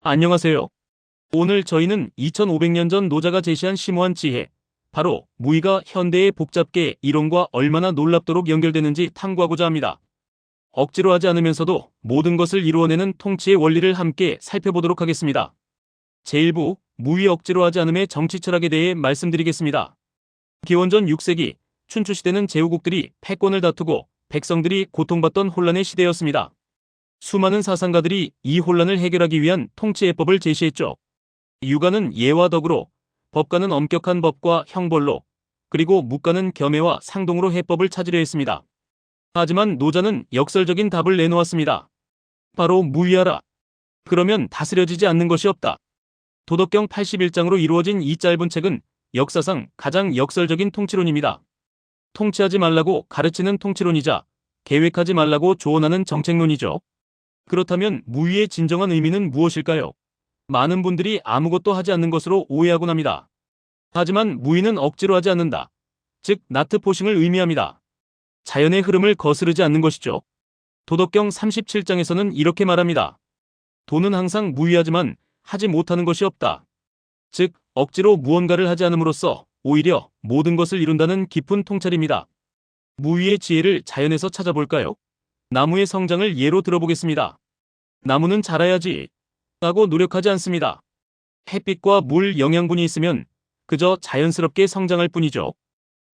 안녕하세요. 오늘 저희는 2500년 전 노자가 제시한 심오한 지혜, 바로 무의가 현대의 복잡계 이론과 얼마나 놀랍도록 연결되는지 탐구하고자 합니다. 억지로 하지 않으면서도 모든 것을 이루어내는 통치의 원리를 함께 살펴보도록 하겠습니다. 제1부, 무의 억지로 하지 않음의 정치 철학에 대해 말씀드리겠습니다. 기원전 6세기, 춘추시대는 제후국들이 패권을 다투고 백성들이 고통받던 혼란의 시대였습니다. 수많은 사상가들이 이 혼란을 해결하기 위한 통치해법을 제시했죠. 유가는 예와 덕으로, 법가는 엄격한 법과 형벌로, 그리고 묵가는 겸해와 상동으로 해법을 찾으려 했습니다. 하지만 노자는 역설적인 답을 내놓았습니다. 바로 무의하라. 그러면 다스려지지 않는 것이 없다. 도덕경 81장으로 이루어진 이 짧은 책은 역사상 가장 역설적인 통치론입니다. 통치하지 말라고 가르치는 통치론이자 계획하지 말라고 조언하는 정책론이죠. 그렇다면 무의의 진정한 의미는 무엇일까요? 많은 분들이 아무것도 하지 않는 것으로 오해하곤 합니다. 하지만 무의는 억지로 하지 않는다. 즉 나트포싱을 의미합니다. 자연의 흐름을 거스르지 않는 것이죠. 도덕경 37장에서는 이렇게 말합니다. 도는 항상 무의하지만 하지 못하는 것이 없다. 즉 억지로 무언가를 하지 않음으로써 오히려 모든 것을 이룬다는 깊은 통찰입니다. 무의의 지혜를 자연에서 찾아볼까요? 나무의 성장을 예로 들어보겠습니다. 나무는 자라야지 하고 노력하지 않습니다. 햇빛과 물 영양분이 있으면 그저 자연스럽게 성장할 뿐이죠.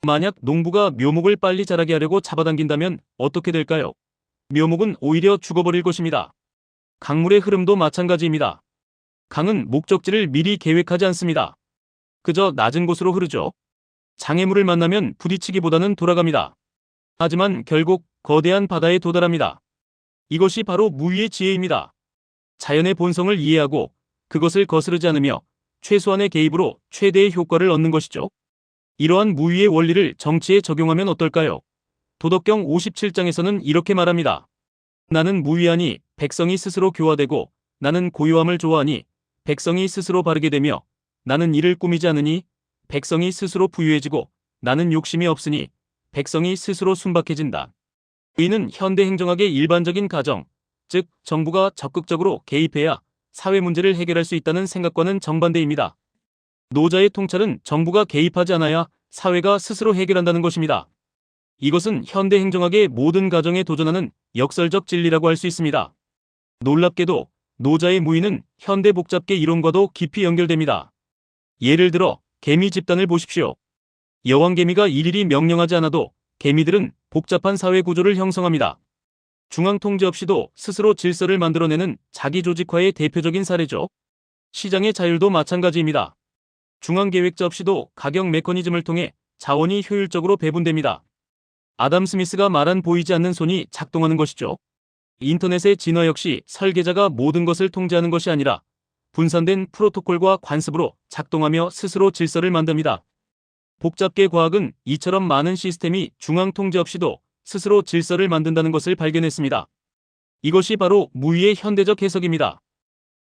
만약 농부가 묘목을 빨리 자라게 하려고 잡아당긴다면 어떻게 될까요? 묘목은 오히려 죽어버릴 것입니다. 강물의 흐름도 마찬가지입니다. 강은 목적지를 미리 계획하지 않습니다. 그저 낮은 곳으로 흐르죠. 장애물을 만나면 부딪히기보다는 돌아갑니다. 하지만 결국 거대한 바다에 도달합니다. 이것이 바로 무의의 지혜입니다. 자연의 본성을 이해하고 그것을 거스르지 않으며 최소한의 개입으로 최대의 효과를 얻는 것이죠. 이러한 무의의 원리를 정치에 적용하면 어떨까요? 도덕경 57장에서는 이렇게 말합니다. 나는 무의하니 백성이 스스로 교화되고 나는 고요함을 좋아하니 백성이 스스로 바르게 되며 나는 이를 꾸미지 않으니 백성이 스스로 부유해지고 나는 욕심이 없으니 백성이 스스로 순박해진다. 의는 현대 행정학의 일반적인 가정, 즉 정부가 적극적으로 개입해야 사회 문제를 해결할 수 있다는 생각과는 정반대입니다. 노자의 통찰은 정부가 개입하지 않아야 사회가 스스로 해결한다는 것입니다. 이것은 현대 행정학의 모든 가정에 도전하는 역설적 진리라고 할 수 있습니다. 놀랍게도 노자의 무의는 현대 복잡계 이론과도 깊이 연결됩니다. 예를 들어 개미 집단을 보십시오. 여왕개미가 일일이 명령하지 않아도 개미들은 복잡한 사회 구조를 형성합니다. 중앙 통제 없이도 스스로 질서를 만들어내는 자기 조직화의 대표적인 사례죠. 시장의 자율도 마찬가지입니다. 중앙 계획자 없이도 가격 메커니즘을 통해 자원이 효율적으로 배분됩니다. 아담 스미스가 말한 보이지 않는 손이 작동하는 것이죠. 인터넷의 진화 역시 설계자가 모든 것을 통제하는 것이 아니라 분산된 프로토콜과 관습으로 작동하며 스스로 질서를 만듭니다. 복잡계 과학은 이처럼 많은 시스템이 중앙 통제 없이도 스스로 질서를 만든다는 것을 발견했습니다. 이것이 바로 무의의 현대적 해석입니다.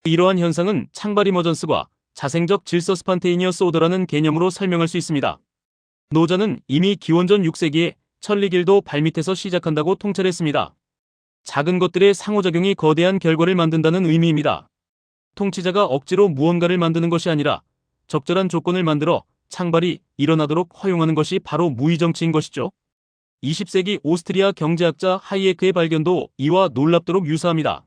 이러한 현상은 창발 이머전스과 자생적 질서 스판테이니어스 오더라는 개념으로 설명할 수 있습니다. 노자는 이미 기원전 6세기에 천리길도 발밑에서 시작한다고 통찰했습니다. 작은 것들의 상호작용이 거대한 결과를 만든다는 의미입니다. 통치자가 억지로 무언가를 만드는 것이 아니라 적절한 조건을 만들어 창발이 일어나도록 허용하는 것이 바로 무의 정치인 것이죠. 20세기 오스트리아 경제학자 하이에크의 발견도 이와 놀랍도록 유사합니다.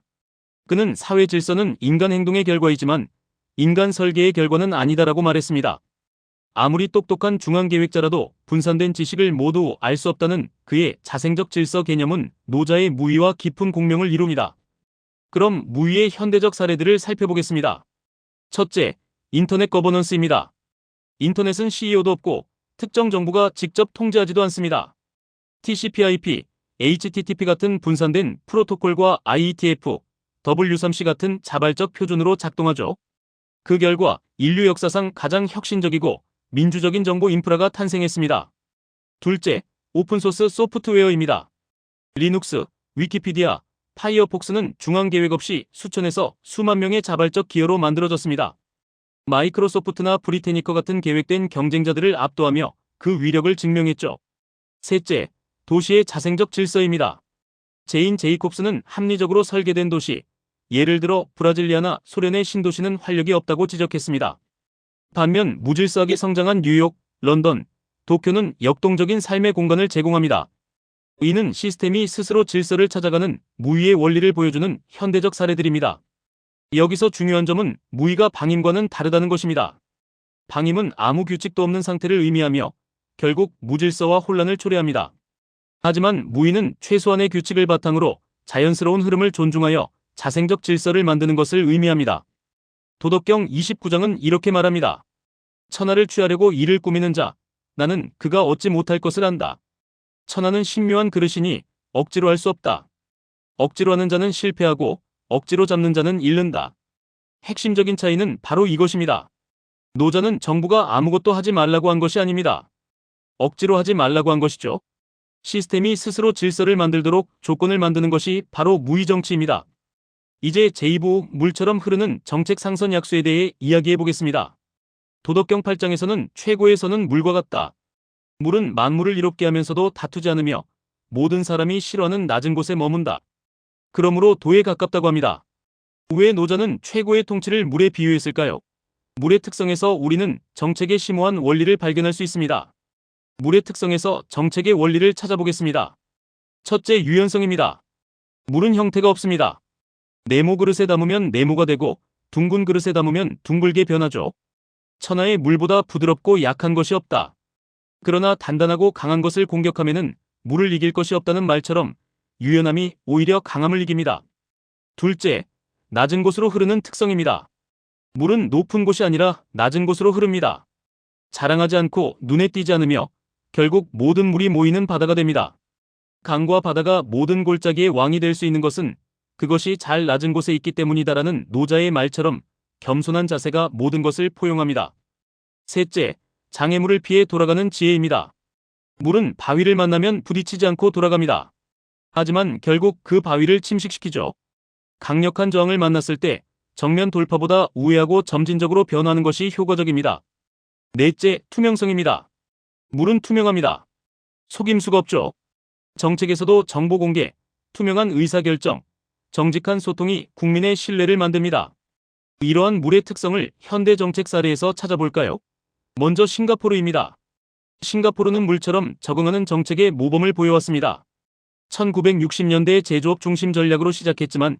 그는 사회 질서는 인간 행동의 결과이지만 인간 설계의 결과는 아니다라고 말했습니다. 아무리 똑똑한 중앙계획자라도 분산된 지식을 모두 알 수 없다는 그의 자생적 질서 개념은 노자의 무의와 깊은 공명을 이룹니다. 그럼 무의의 현대적 사례들을 살펴보겠습니다. 첫째, 인터넷 거버넌스입니다. 인터넷은 CEO도 없고 특정 정부가 직접 통제하지도 않습니다. TCP/IP, HTTP 같은 분산된 프로토콜과 IETF, W3C 같은 자발적 표준으로 작동하죠. 그 결과 인류 역사상 가장 혁신적이고 민주적인 정보 인프라가 탄생했습니다. 둘째, 오픈소스 소프트웨어입니다. 리눅스, 위키피디아, 파이어폭스는 중앙계획 없이 수천에서 수만 명의 자발적 기여로 만들어졌습니다. 마이크로소프트나 브리테니커 같은 계획된 경쟁자들을 압도하며 그 위력을 증명했죠. 셋째, 도시의 자생적 질서입니다. 제인 제이콥스는 합리적으로 설계된 도시, 예를 들어 브라질리아나 소련의 신도시는 활력이 없다고 지적했습니다. 반면 무질서하게 성장한 뉴욕, 런던, 도쿄는 역동적인 삶의 공간을 제공합니다. 이는 시스템이 스스로 질서를 찾아가는 무위의 원리를 보여주는 현대적 사례들입니다. 여기서 중요한 점은 무위가 방임과는 다르다는 것입니다. 방임은 아무 규칙도 없는 상태를 의미하며 결국 무질서와 혼란을 초래합니다. 하지만 무위는 최소한의 규칙을 바탕으로 자연스러운 흐름을 존중하여 자생적 질서를 만드는 것을 의미합니다. 도덕경 29장은 이렇게 말합니다. 천하를 취하려고 이를 꾸미는 자, 나는 그가 얻지 못할 것을 안다. 천하는 신묘한 그릇이니 억지로 할 수 없다. 억지로 하는 자는 실패하고 억지로 잡는 자는 잃는다. 핵심적인 차이는 바로 이것입니다. 노자는 정부가 아무것도 하지 말라고 한 것이 아닙니다. 억지로 하지 말라고 한 것이죠. 시스템이 스스로 질서를 만들도록 조건을 만드는 것이 바로 무위정치입니다. 이제 제2부 물처럼 흐르는 정책 상선 약수에 대해 이야기해 보겠습니다. 도덕경 8장에서는 최고의 선은 물과 같다. 물은 만물을 이롭게 하면서도 다투지 않으며 모든 사람이 싫어하는 낮은 곳에 머문다. 그러므로 도에 가깝다고 합니다. 왜 노자는 최고의 통치를 물에 비유했을까요? 물의 특성에서 우리는 정책의 심오한 원리를 발견할 수 있습니다. 물의 특성에서 정책의 원리를 찾아보겠습니다. 첫째, 유연성입니다. 물은 형태가 없습니다. 네모 그릇에 담으면 네모가 되고 둥근 그릇에 담으면 둥글게 변하죠. 천하에 물보다 부드럽고 약한 것이 없다. 그러나 단단하고 강한 것을 공격하면은 물을 이길 것이 없다는 말처럼 유연함이 오히려 강함을 이깁니다. 둘째, 낮은 곳으로 흐르는 특성입니다. 물은 높은 곳이 아니라 낮은 곳으로 흐릅니다. 자랑하지 않고 눈에 띄지 않으며 결국 모든 물이 모이는 바다가 됩니다. 강과 바다가 모든 골짜기의 왕이 될 수 있는 것은 그것이 잘 낮은 곳에 있기 때문이다라는 노자의 말처럼 겸손한 자세가 모든 것을 포용합니다. 셋째, 장애물을 피해 돌아가는 지혜입니다. 물은 바위를 만나면 부딪히지 않고 돌아갑니다. 하지만 결국 그 바위를 침식시키죠. 강력한 저항을 만났을 때 정면 돌파보다 우회하고 점진적으로 변화하는 것이 효과적입니다. 넷째, 투명성입니다. 물은 투명합니다. 속임수가 없죠. 정책에서도 정보 공개, 투명한 의사결정, 정직한 소통이 국민의 신뢰를 만듭니다. 이러한 물의 특성을 현대 정책 사례에서 찾아볼까요? 먼저 싱가포르입니다. 싱가포르는 물처럼 적응하는 정책의 모범을 보여왔습니다. 1960년대에 제조업 중심 전략으로 시작했지만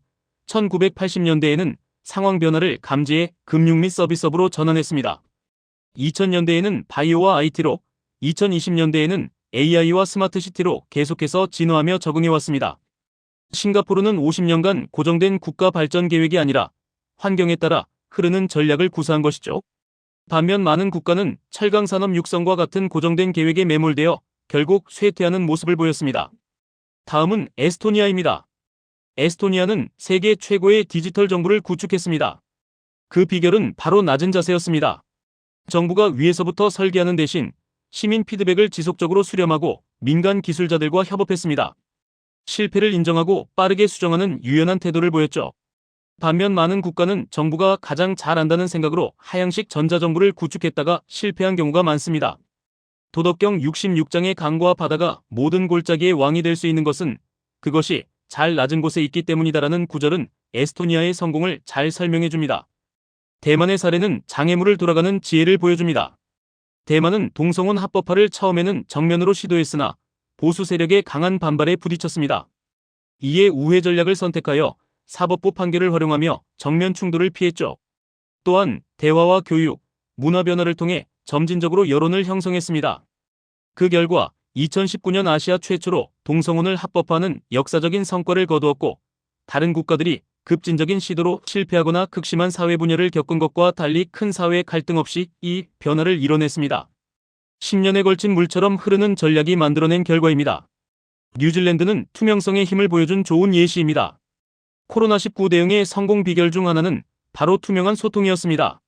1980년대에는 상황 변화를 감지해 금융 및 서비스업으로 전환했습니다. 2000년대에는 바이오와 IT로, 2020년대에는 AI와 스마트시티로 계속해서 진화하며 적응해왔습니다. 싱가포르는 50년간 고정된 국가 발전 계획이 아니라 환경에 따라 흐르는 전략을 구사한 것이죠. 반면 많은 국가는 철강산업 육성과 같은 고정된 계획에 매몰되어 결국 쇠퇴하는 모습을 보였습니다. 다음은 에스토니아입니다. 에스토니아는 세계 최고의 디지털 정부를 구축했습니다. 그 비결은 바로 낮은 자세였습니다. 정부가 위에서부터 설계하는 대신 시민 피드백을 지속적으로 수렴하고 민간 기술자들과 협업했습니다. 실패를 인정하고 빠르게 수정하는 유연한 태도를 보였죠. 반면 많은 국가는 정부가 가장 잘 안다는 생각으로 하향식 전자정부를 구축했다가 실패한 경우가 많습니다. 도덕경 66장의 강과 바다가 모든 골짜기의 왕이 될 수 있는 것은 그것이 잘 낮은 곳에 있기 때문이다라는 구절은 에스토니아의 성공을 잘 설명해 줍니다. 대만의 사례는 장애물을 돌아가는 지혜를 보여줍니다. 대만은 동성혼 합법화를 처음에는 정면으로 시도했으나 보수 세력의 강한 반발에 부딪혔습니다. 이에 우회 전략을 선택하여 사법부 판결을 활용하며 정면 충돌을 피했죠. 또한 대화와 교육, 문화 변화를 통해 점진적으로 여론을 형성했습니다. 그 결과 2019년 아시아 최초로 동성혼을 합법화하는 역사적인 성과를 거두었고 다른 국가들이 급진적인 시도로 실패하거나 극심한 사회 분열을 겪은 것과 달리 큰 사회 갈등 없이 이 변화를 이뤄냈습니다. 10년에 걸친 물처럼 흐르는 전략이 만들어낸 결과입니다. 뉴질랜드는 투명성의 힘을 보여준 좋은 예시입니다. 코로나19 대응의 성공 비결 중 하나는 바로 투명한 소통이었습니다.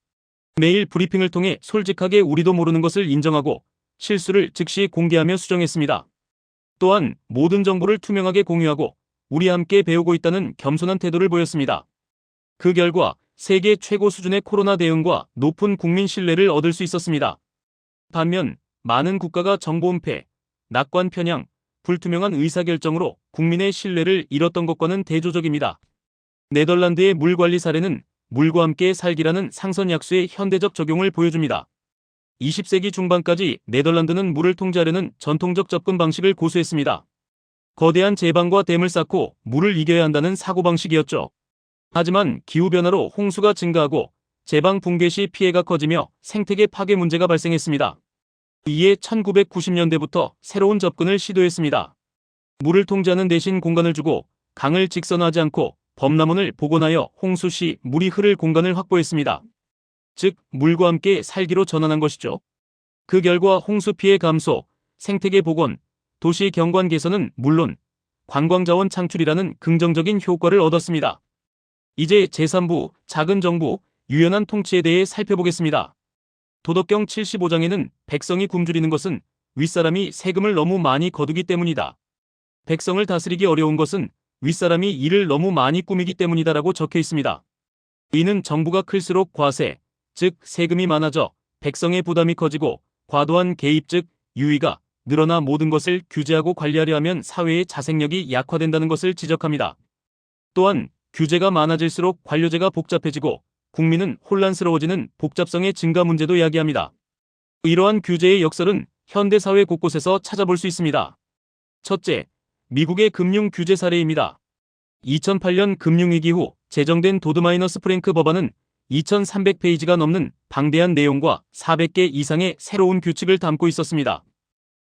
매일 브리핑을 통해 솔직하게 우리도 모르는 것을 인정하고 실수를 즉시 공개하며 수정했습니다. 또한 모든 정보를 투명하게 공유하고 우리 함께 배우고 있다는 겸손한 태도를 보였습니다. 그 결과 세계 최고 수준의 코로나 대응과 높은 국민 신뢰를 얻을 수 있었습니다. 반면 많은 국가가 정보 은폐, 낙관 편향, 불투명한 의사결정으로 국민의 신뢰를 잃었던 것과는 대조적입니다. 네덜란드의 물관리 사례는 물과 함께 살기라는 상선 약수의 현대적 적용을 보여줍니다. 20세기 중반까지 네덜란드는 물을 통제하려는 전통적 접근 방식을 고수했습니다. 거대한 제방과 댐을 쌓고 물을 이겨야 한다는 사고방식이었죠. 하지만 기후변화로 홍수가 증가하고 제방 붕괴 시 피해가 커지며 생태계 파괴 문제가 발생했습니다. 이에 1990년대부터 새로운 접근을 시도했습니다. 물을 통제하는 대신 공간을 주고 강을 직선화하지 않고 범람원을 복원하여 홍수 시 물이 흐를 공간을 확보했습니다. 즉, 물과 함께 살기로 전환한 것이죠. 그 결과 홍수 피해 감소, 생태계 복원, 도시 경관 개선은 물론 관광자원 창출이라는 긍정적인 효과를 얻었습니다. 이제 제3부 작은 정부, 유연한 통치에 대해 살펴보겠습니다. 도덕경 75장에는 백성이 굶주리는 것은 윗사람이 세금을 너무 많이 거두기 때문이다. 백성을 다스리기 어려운 것은 윗사람이 일을 너무 많이 꾸미기 때문이다라고 적혀 있습니다. 이는 정부가 클수록 과세, 즉 세금이 많아져 백성의 부담이 커지고 과도한 개입 즉 유의가 늘어나 모든 것을 규제하고 관리하려 하면 사회의 자생력이 약화된다는 것을 지적합니다. 또한 규제가 많아질수록 관료제가 복잡해지고 국민은 혼란스러워지는 복잡성의 증가 문제도 이야기합니다. 이러한 규제의 역설은 현대사회 곳곳에서 찾아볼 수 있습니다. 첫째, 미국의 금융 규제 사례입니다. 2008년 금융위기 후 제정된 도드-프랭크 법안은 2300페이지가 넘는 방대한 내용과 400개 이상의 새로운 규칙을 담고 있었습니다.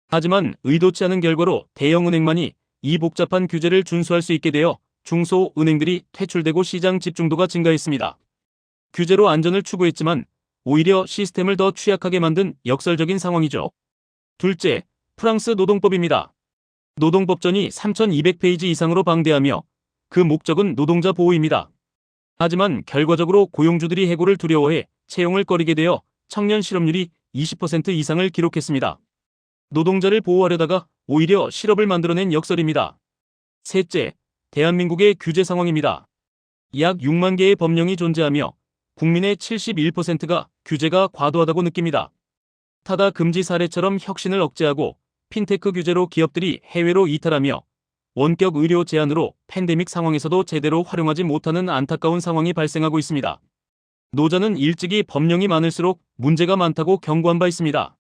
하지만 의도치 않은 결과로 대형은행만이 이 복잡한 규제를 준수할 수 있게 되어 중소은행들이 퇴출되고 시장 집중도가 증가했습니다. 규제로 안전을 추구했지만 오히려 시스템을 더 취약하게 만든 역설적인 상황이죠. 둘째, 프랑스 노동법입니다. 노동법전이 3200페이지 이상으로 방대하며 그 목적은 노동자 보호입니다. 하지만 결과적으로 고용주들이 해고를 두려워해 채용을 꺼리게 되어 청년 실업률이 20% 이상을 기록했습니다. 노동자를 보호하려다가 오히려 실업을 만들어낸 역설입니다. 셋째, 대한민국의 규제 상황입니다. 약 6만 개의 법령이 존재하며 국민의 71%가 규제가 과도하다고 느낍니다. 타다 금지 사례처럼 혁신을 억제하고 핀테크 규제로 기업들이 해외로 이탈하며 원격 의료 제한으로 팬데믹 상황에서도 제대로 활용하지 못하는 안타까운 상황이 발생하고 있습니다. 노자는 일찍이 법령이 많을수록 문제가 많다고 경고한 바 있습니다.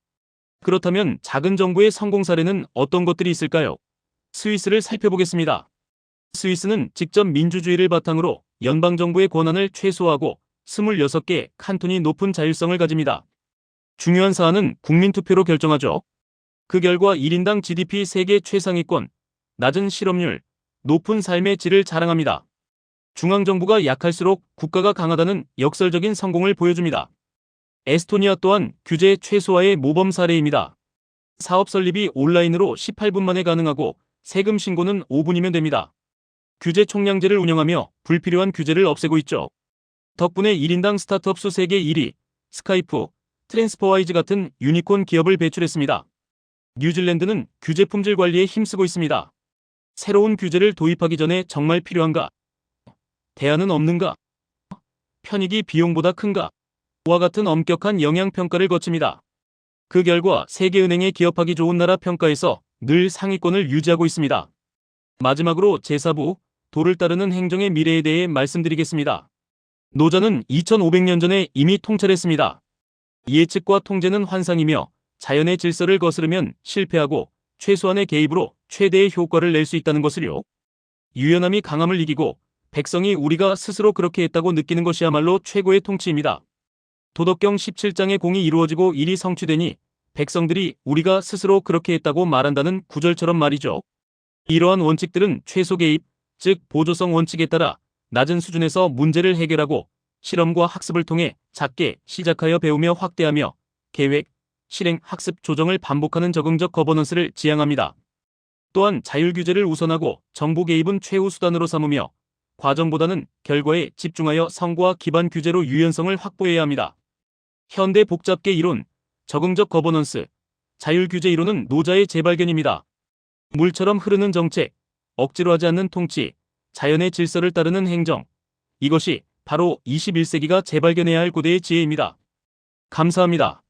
그렇다면 작은 정부의 성공 사례는 어떤 것들이 있을까요? 스위스를 살펴보겠습니다. 스위스는 직접 민주주의를 바탕으로 연방정부의 권한을 최소화하고 26개 칸톤이 높은 자율성을 가집니다. 중요한 사안은 국민투표로 결정하죠. 그 결과 1인당 GDP 세계 최상위권, 낮은 실업률, 높은 삶의 질을 자랑합니다. 중앙정부가 약할수록 국가가 강하다는 역설적인 성공을 보여줍니다. 에스토니아 또한 규제 최소화의 모범 사례입니다. 사업 설립이 온라인으로 18분 만에 가능하고 세금 신고는 5분이면 됩니다. 규제 총량제를 운영하며 불필요한 규제를 없애고 있죠. 덕분에 1인당 스타트업 수 세계 1위, 스카이프, 트랜스퍼와이즈 같은 유니콘 기업을 배출했습니다. 뉴질랜드는 규제 품질 관리에 힘쓰고 있습니다. 새로운 규제를 도입하기 전에 정말 필요한가? 대안은 없는가? 편익이 비용보다 큰가? 와 같은 엄격한 영향평가를 거칩니다. 그 결과 세계은행의 기업하기 좋은 나라 평가에서 늘 상위권을 유지하고 있습니다. 마지막으로 제4부, 도를 따르는 행정의 미래에 대해 말씀드리겠습니다. 노자는 2500년 전에 이미 통찰했습니다. 예측과 통제는 환상이며 자연의 질서를 거스르면 실패하고 최소한의 개입으로 최대의 효과를 낼 수 있다는 것을요. 유연함이 강함을 이기고 백성이 우리가 스스로 그렇게 했다고 느끼는 것이야말로 최고의 통치입니다. 도덕경 17장의 공이 이루어지고 일이 성취되니 백성들이 우리가 스스로 그렇게 했다고 말한다는 구절처럼 말이죠. 이러한 원칙들은 최소 개입, 즉 보조성 원칙에 따라 낮은 수준에서 문제를 해결하고 실험과 학습을 통해 작게 시작하여 배우며 확대하며 계획, 실행, 학습, 조정을 반복하는 적응적 거버넌스를 지향합니다. 또한 자율규제를 우선하고 정부 개입은 최후 수단으로 삼으며 과정보다는 결과에 집중하여 성과 기반 규제로 유연성을 확보해야 합니다. 현대 복잡계 이론, 적응적 거버넌스, 자율규제 이론은 노자의 재발견입니다. 물처럼 흐르는 정책, 억지로 하지 않는 통치, 자연의 질서를 따르는 행정, 이것이 바로 21세기가 재발견해야 할 고대의 지혜입니다. 감사합니다.